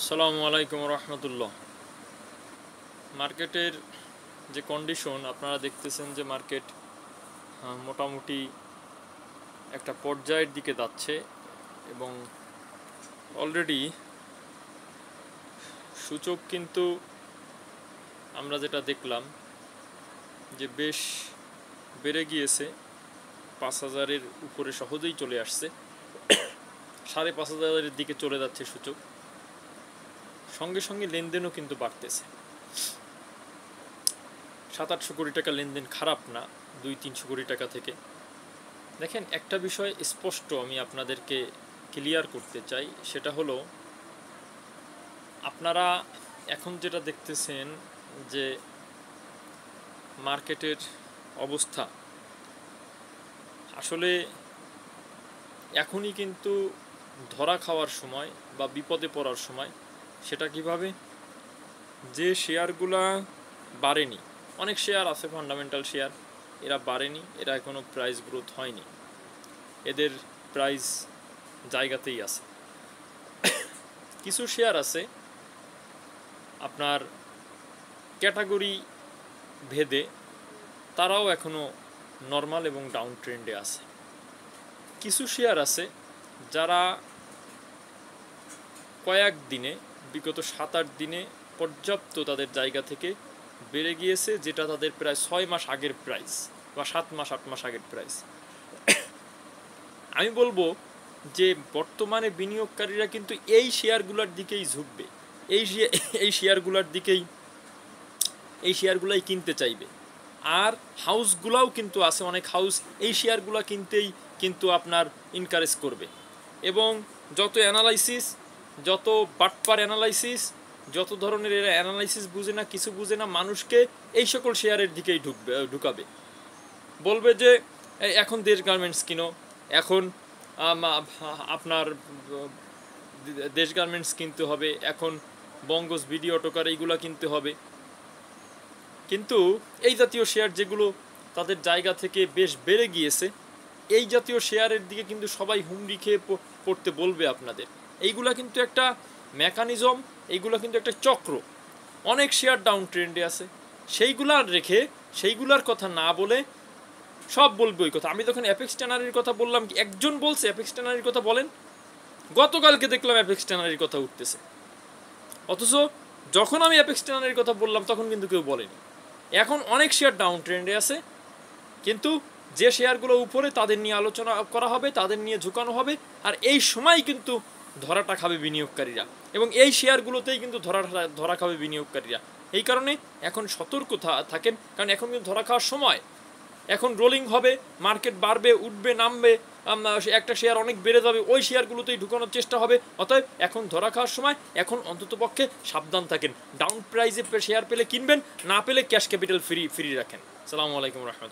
আসসালামু আলাইকুম রহমতুল্লাহ। মার্কেটের যে কন্ডিশন আপনারা দেখতেছেন যে মার্কেট মোটামুটি একটা পর্যায়ের দিকে যাচ্ছে এবং অলরেডি সূচক কিন্তু আমরা যেটা দেখলাম যে বেশ বেড়ে গিয়েছে, ৫,০০০-এর উপরে সহজেই চলে আসছে, ৫,৫০০-এর দিকে চলে যাচ্ছে সূচক। সঙ্গে সঙ্গে লেনদেনও কিন্তু বাড়তেছে। ৭-৮০০ কোটি টাকা লেনদেন খারাপ না ২-৩০০ কোটি টাকা থেকে। দেখেন, একটা বিষয় স্পষ্ট আমি আপনাদেরকে ক্লিয়ার করতে চাই, সেটা হলো আপনারা এখন যেটা দেখতেছেন যে মার্কেটের অবস্থা, আসলে এখনই কিন্তু ধরা খাওয়ার সময় বা বিপদে পড়ার সময়। সেটা কিভাবে? যে শেয়ারগুলা বাড়েনি, অনেক শেয়ার আছে ফান্ডামেন্টাল শেয়ার, এরা বাড়েনি, এরা এখনও প্রাইস গ্রোথ হয়নি, এদের প্রাইস জায়গাতেই আছে। কিছু শেয়ার আছে আপনার ক্যাটাগরি ভেদে, তারাও এখনও নর্মাল এবং ডাউন ট্রেন্ডে আছে। কিছু শেয়ার আছে যারা কয়েক দিনে, বিগত ৭-৮ দিনে পর্যাপ্ত তাদের জায়গা থেকে বেড়ে গিয়েছে, যেটা তাদের প্রায় ৬ মাস আগের প্রাইস বা 7 মাস 8 মাস আগের প্রাইস। আমি বলবো যে বর্তমানে বিনিয়োগকারীরা কিন্তু এই শেয়ারগুলোর দিকেই ঝুঁকবে, এই শেয়ারগুলাই কিনতে চাইবে। আর হাউসগুলাও কিন্তু আছে, অনেক হাউস এই শেয়ারগুলো কিনতেই কিন্তু আপনার এনকারেজ করবে। এবং যত অ্যানালাইসিস, যত বাটপার অ্যানালাইসিস, যত ধরনের এরা অ্যানালাইসিস বুঝে না, কিছু বুঝে না, মানুষকে এই সকল শেয়ারের দিকেই ঢুকাবে। বলবে যে এখন দেশ গার্মেন্টস কিনো, এখন আপনার দেশ গার্মেন্টস কিনতে হবে, এখন বঙ্গস বিডি অটোকার এইগুলো কিনতে হবে। কিন্তু এই জাতীয় শেয়ার যেগুলো তাদের জায়গা থেকে বেশ বেড়ে গিয়েছে, এই জাতীয় শেয়ারের দিকে কিন্তু সবাই হুমড়ি খেয়ে পড়তে বলবে আপনাদের। এইগুলা কিন্তু একটা মেকানিজম, এইগুলো কিন্তু একটা চক্র। অনেক শেয়ার ডাউন ট্রেন্ডে আছে, সেইগুলার কথা না বলে সব বলবে ওই কথা। আমি তখন অ্যাপেক্স ট্যানারির কথা বললাম, কি একজন বলছে অ্যাপেক্স ট্যানারির কথা বলেন? গতকালকে দেখলাম অ্যাপেক্স ট্যানারির কথা উঠতেছে, অথচ যখন আমি অ্যাপেক্স ট্যানারির কথা বললাম তখন কিন্তু কেউ বলেনি। এখন অনেক শেয়ার ডাউন ট্রেন্ডে আছে, কিন্তু যে শেয়ারগুলো উপরে তাদের নিয়ে আলোচনা করা হবে, তাদের নিয়ে ঝুঁকানো হবে। আর এই সময় কিন্তু ধরাটা খাবে বিনিয়োগকারীরা, এবং এই শেয়ারগুলোতেই কিন্তু ধরা খাবে বিনিয়োগকারীরা। এই কারণে এখন সতর্ক থাকেন, কারণ এখন কিন্তু ধরা খাওয়ার সময়। এখন রোলিং হবে, মার্কেট বাড়বে, উঠবে, নামবে, একটা শেয়ার অনেক বেড়ে যাবে, ওই শেয়ারগুলোতেই ঢুকানোর চেষ্টা হবে। অতএব এখন ধরা খাওয়ার সময়, এখন অন্ততপক্ষে সাবধান থাকেন। ডাউন প্রাইসে শেয়ার পেলে কিনবেন, না পেলে ক্যাশ ক্যাপিটাল ফ্রি রাখেন। আসসালামু আলাইকুম রহমতুল্লাহ।